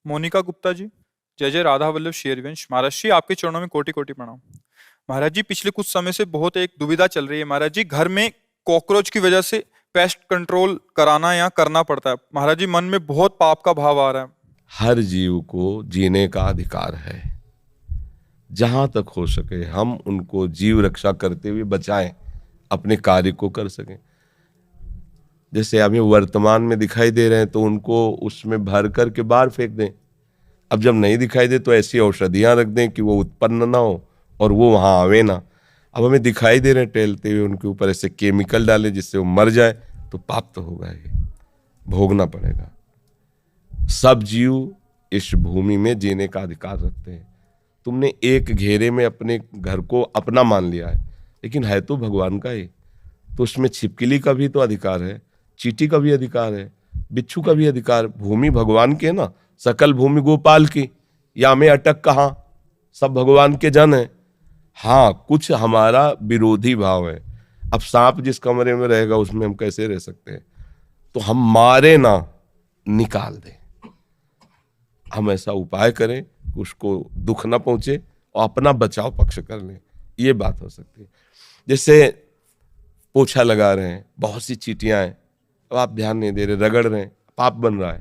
मोनिका गुप्ता जी, जय जय राधा वल्लभ शेरवंश। महाराज जी, आपके चरणों में कोटि कोटि प्रणाम। महाराज जी, पिछले कुछ समय से बहुत एक दुविधा चल रही है। महाराज जी, घर में कॉकरोच की वजह से पेस्ट कंट्रोल कराना या करना पड़ता है। महाराज जी, मन में बहुत पाप का भाव आ रहा है। हर जीव को जीने का अधिकार है। जहां तक हो सके हम उनको जीव रक्षा करते हुए बचाएं, अपने कार्य को कर सकें। जैसे हमें वर्तमान में दिखाई दे रहे हैं तो उनको उसमें भर कर के बाहर फेंक दें। अब जब नहीं दिखाई दे तो ऐसी औषधियां रख दें कि वो उत्पन्न ना हो और वो वहां आवे ना। अब हमें दिखाई दे रहे हैं टहलते हुए, उनके ऊपर ऐसे केमिकल डालें जिससे वो मर जाए, तो पाप तो होगा, ये भोगना पड़ेगा। सब जीव इस भूमि में जीने का अधिकार रखते हैं। तुमने एक घेरे में अपने घर को अपना मान लिया है, लेकिन है तो भगवान का ही। तो उसमें छिपकली का भी तो अधिकार है, चींटी का भी अधिकार है, बिच्छू का भी अधिकार। भूमि भगवान की है ना, सकल भूमि गोपाल की। या में अटक कहाँ, सब भगवान के जन है। हाँ, कुछ हमारा विरोधी भाव है। अब सांप जिस कमरे में रहेगा उसमें हम कैसे रह सकते हैं? तो हम मारे ना, निकाल दें। हम ऐसा उपाय करें कि उसको दुख ना पहुंचे और अपना बचाव पक्ष कर लें। ये बात हो सकती है। जैसे पोछा लगा रहे हैं, बहुत सी चींटियां हैं, अब आप ध्यान नहीं दे रहे, रगड़ रहे हैं, पाप बन रहा है।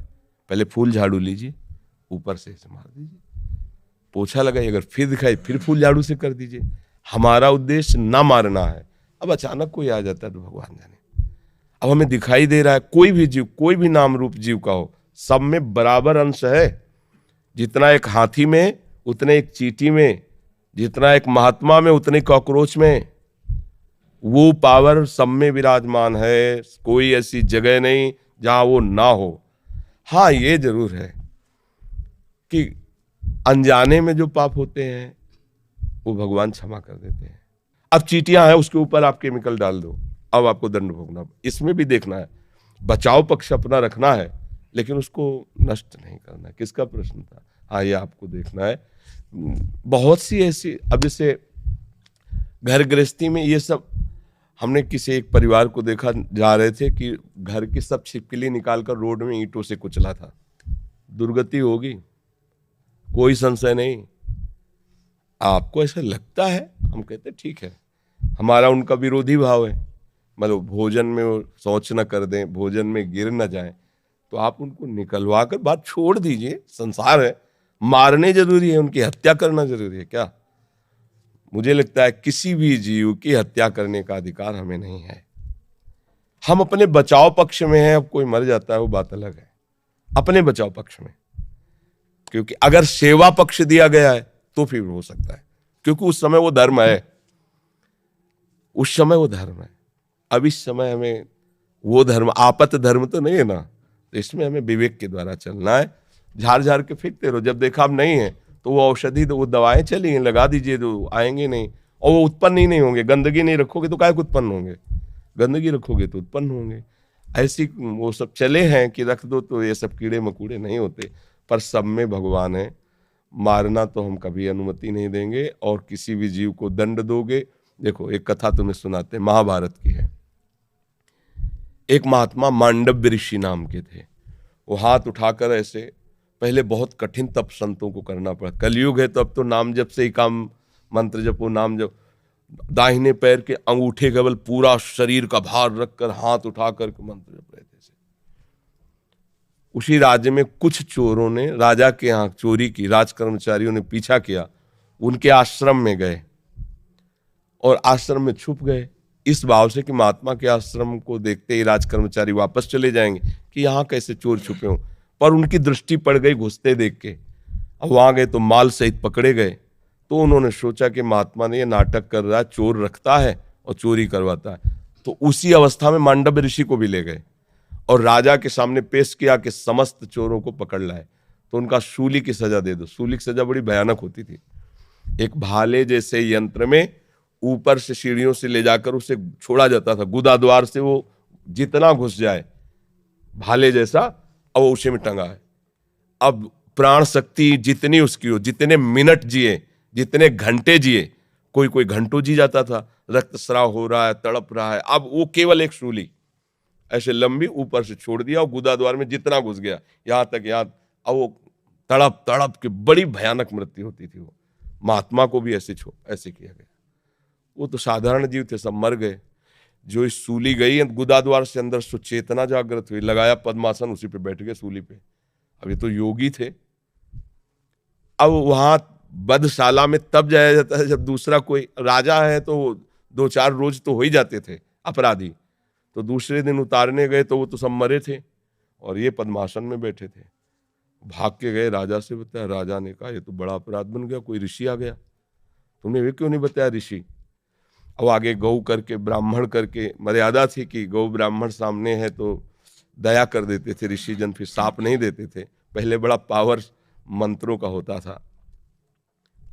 पहले फूल झाड़ू लीजिए, ऊपर से ऐसे मार दीजिए। पोछा लगाइए, अगर फिर दिखाई फिर फूल झाड़ू से कर दीजिए। हमारा उद्देश्य ना मारना है। अब अचानक कोई आ जाता है तो भगवान जाने। अब हमें दिखाई दे रहा है कोई भी जीव, कोई भी नाम रूप जीव का हो, सब में बराबर अंश है। जितना एक हाथी में उतने एक चींटी में, जितना एक महात्मा में उतने कॉकरोच में। वो पावर सब में विराजमान है। कोई ऐसी जगह नहीं जहां वो ना हो। हाँ, ये जरूर है कि अनजाने में जो पाप होते हैं वो भगवान क्षमा कर देते हैं। अब चींटियां हैं, उसके ऊपर आप केमिकल डाल दो, अब आपको दंड भोगना। इसमें भी देखना है, बचाव पक्ष अपना रखना है, लेकिन उसको नष्ट नहीं करना है। किसका प्रश्न था? हाँ, ये आपको देखना है। बहुत सी ऐसी, अब जैसे घर गृहस्थी में ये सब, हमने किसी एक परिवार को देखा, जा रहे थे कि घर की सब छिपकली निकालकर रोड में ईंटों से कुचला था। दुर्गति होगी, कोई संशय नहीं। आपको ऐसा लगता है, हम कहते ठीक है, हमारा उनका विरोधी भाव है। मतलब भोजन में वो शौच न कर दें, भोजन में गिर न जाए, तो आप उनको निकलवा कर बात छोड़ दीजिए। संसार है, मारने जरूरी है, उनकी हत्या करना जरूरी है क्या? मुझे लगता है किसी भी जीव की हत्या करने का अधिकार हमें नहीं है। हम अपने बचाव पक्ष में हैं। अब कोई मर जाता है वो बात अलग है, अपने बचाव पक्ष में। क्योंकि अगर सेवा पक्ष दिया गया है तो फिर हो सकता है, क्योंकि उस समय वो धर्म है, उस समय वो धर्म है। अब इस समय हमें वो धर्म, आपत धर्म तो नहीं है ना, तो इसमें हमें विवेक के द्वारा चलना है। झाड़ झाड़ के फेंकते रहो, जब देखा अब नहीं है तो वो औषधि, तो वो दवाएं चली हैं, लगा दीजिए, तो आएंगे नहीं और वो उत्पन्न ही नहीं होंगे। गंदगी नहीं रखोगे तो काहे को उत्पन्न होंगे? गंदगी रखोगे तो उत्पन्न होंगे। ऐसी वो सब चले हैं कि रख दो तो ये सब कीड़े मकूड़े नहीं होते। पर सब में भगवान है। मारना तो हम कभी अनुमति नहीं देंगे, और किसी भी जीव को दंड दोगे। देखो, एक कथा तुम्हें सुनाते हैं, महाभारत की है। एक महात्मा मांडव्य ऋषि नाम के थे। वो हाथ उठाकर ऐसे, पहले बहुत कठिन तप संतों को करना पड़ा। कलयुग है तो अब तो नाम जप से ही काम, मंत्र जपो, नाम जप। दाहिने पैर के अंगूठे केवल पूरा शरीर का भार रखकर हाथ उठाकर मंत्र जप रहे थे। उसी राज्य में कुछ चोरों ने राजा के यहाँ चोरी की, राज कर्मचारियों ने पीछा किया, उनके आश्रम में गए और आश्रम में छुप गए, इस भाव से कि महात्मा के आश्रम को देखते ही राज कर्मचारी वापस चले जाएंगे कि यहाँ कैसे चोर छुपे हों। पर उनकी दृष्टि पड़ गई घुसते देख के। अब वहां गए तो माल सहित पकड़े गए। तो उन्होंने सोचा कि महात्मा ने ये नाटक कर रहा है, चोर रखता है और चोरी करवाता है। तो उसी अवस्था में मांडव्य ऋषि को भी ले गए और राजा के सामने पेश किया कि समस्त चोरों को पकड़ लाए तो उनका सूली की सजा दे दो। सूली की सजा बड़ी भयानक होती थी। एक भाले जैसे यंत्र में ऊपर से सीढ़ियों से ले जाकर उसे छोड़ा जाता था, गुदा द्वार से वो जितना घुस जाए, भाले जैसा, अब वो उसे में टंगा है। अब प्राण शक्ति जितनी उसकी हो, जितने मिनट जिए, जितने घंटे जिए, कोई कोई घंटों जी जाता था, रक्तस्राव हो रहा है, तड़प रहा है। अब वो केवल एक सूली ऐसे लंबी ऊपर से छोड़ दिया और गुदा द्वार में जितना घुस गया, यहां तक, यहां, अब वो तड़प तड़प के बड़ी भयानक मृत्यु होती थी। वो महात्मा को भी ऐसे किया गया। वो तो साधारण जीव थे, सब मर गए। जो इस सूली गई गुदाद्वार से अंदर सुचेतना जागृत हुई, लगाया पद्मासन, उसी पे बैठ गए सूली पे। अब ये तो योगी थे। अब वहां बधशाला में तब जाया जाता है जब दूसरा कोई राजा है, तो 2-4 रोज तो हो ही जाते थे अपराधी, तो दूसरे दिन उतारने गए तो वो तो सब मरे थे और ये पद्मासन में बैठे थे। भाग के गए, राजा से बताया। राजा ने कहा ये तो बड़ा अपराध बन गया, कोई ऋषि आ गया, तुमने वे क्यों नहीं बताया ऋषि। अब आगे गौ करके ब्राह्मण करके मर्यादा थी कि गौ ब्राह्मण सामने है तो दया कर देते थे ऋषि जन, फिर साप नहीं देते थे। पहले बड़ा पावर मंत्रों का होता था।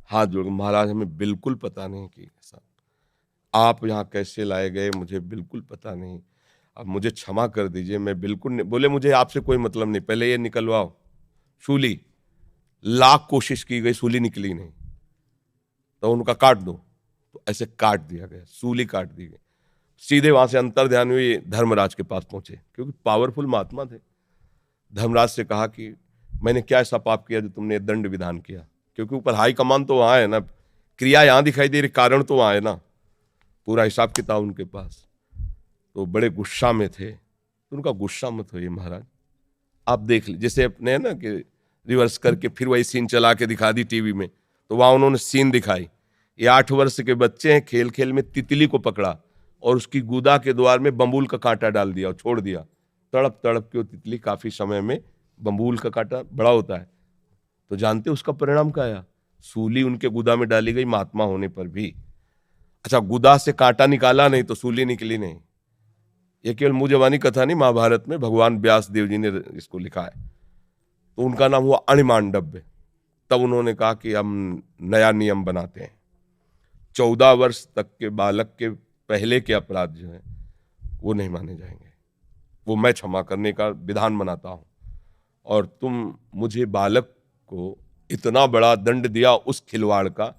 हाथ जोड़, महाराज हमें बिल्कुल पता नहीं कि ऐसा आप यहाँ कैसे लाए गए, मुझे बिल्कुल पता नहीं, अब मुझे क्षमा कर दीजिए, मैं बिल्कुल नहीं। बोले मुझे आपसे कोई मतलब नहीं, पहले ये निकलवाओ सूली। लाख कोशिश की गई, सूली निकली नहीं, तो उनका काट दो, तो ऐसे काट दिया गया, सूली काट दी गई। सीधे वहां से अंतर ध्यान हुई, धर्मराज के पास पहुंचे, क्योंकि पावरफुल महात्मा थे। धर्मराज से कहा कि मैंने क्या ऐसा पाप किया जो तुमने दंड विधान किया, क्योंकि ऊपर हाई कमान तो वहां है ना, क्रिया यहां दिखाई दे रही, कारण तो वहां है ना, पूरा हिसाब किताब उनके पास। तो बड़े गुस्सा में थे। तो उनका गुस्सा मत होइए महाराज, आप देख लीजिए। जैसे अपने है ना कि रिवर्स करके फिर वही सीन चला के दिखा दी टीवी में, तो वहां उन्होंने सीन दिखाई। ये 8 वर्ष के बच्चे हैं, खेल खेल में तितली को पकड़ा और उसकी गुदा के द्वार में बम्बूल का कांटा डाल दिया और छोड़ दिया। तड़प तड़प के वो तितली काफी समय में, बम्बूल का कांटा बड़ा होता है, तो जानते उसका परिणाम क्या आया, सूली उनके गुदा में डाली गई महात्मा होने पर भी। अच्छा, गुदा से कांटा निकाला नहीं तो सूली निकली नहीं। ये केवल मुंह जबानी कथा नहीं, महाभारत में भगवान व्यास देव जी ने इसको लिखा है। तो उनका नाम हुआ अणिमांडव्य। तब उन्होंने कहा कि हम नया नियम बनाते हैं, 14 वर्ष तक के बालक के पहले के अपराध जो है वो नहीं माने जाएंगे, वो मैं क्षमा करने का विधान बनाता हूं। और तुम मुझे बालक को इतना बड़ा दंड दिया उस खिलवाड़ का,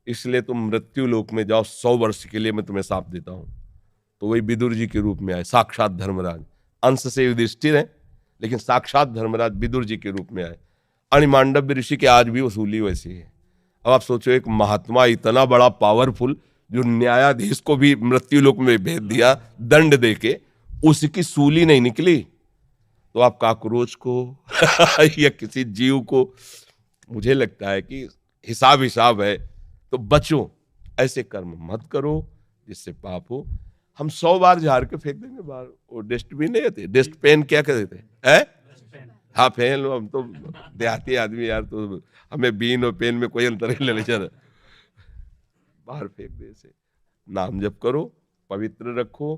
इसलिए तुम मृत्यु लोक में जाओ, 100 वर्ष के लिए मैं तुम्हें शाप देता हूं। तो वही विदुर जी के रूप में आए, साक्षात धर्मराज। अंश से युधिष्ठिर है, लेकिन साक्षात धर्मराज विदुर जी के रूप में आए। अणिमांडव्य ऋषि के आज भी वसूली वैसी है। अब आप सोचो, एक महात्मा इतना बड़ा पावरफुल, जो न्यायाधीश को भी मृत्यु लोक में भेज दिया दंड देके, उसकी सूली नहीं निकली, तो आप काकरोच को या किसी जीव को, मुझे लगता है कि हिसाब है, तो बचो, ऐसे कर्म मत करो जिससे पाप हो। हम 100 बार झाड़ के फेंक देंगे बाहर, वो डस्टबिन नहीं होते, डस्ट पेन क्या कहते हैं, हाँ फेन लो, हम तो देहाती आदमी यार, तो हमें बीन और पेन में कोई अंतर नहीं लेना, बाहर फेंक दे। से नाम जप करो, पवित्र रखो,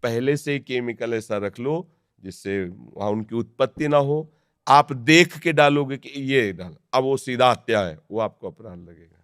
पहले से ही केमिकल ऐसा रख लो जिससे वहां उनकी उत्पत्ति ना हो। आप देख के डालोगे कि ये डाल, अब वो सीधा हत्या है, वो आपको अपराध लगेगा।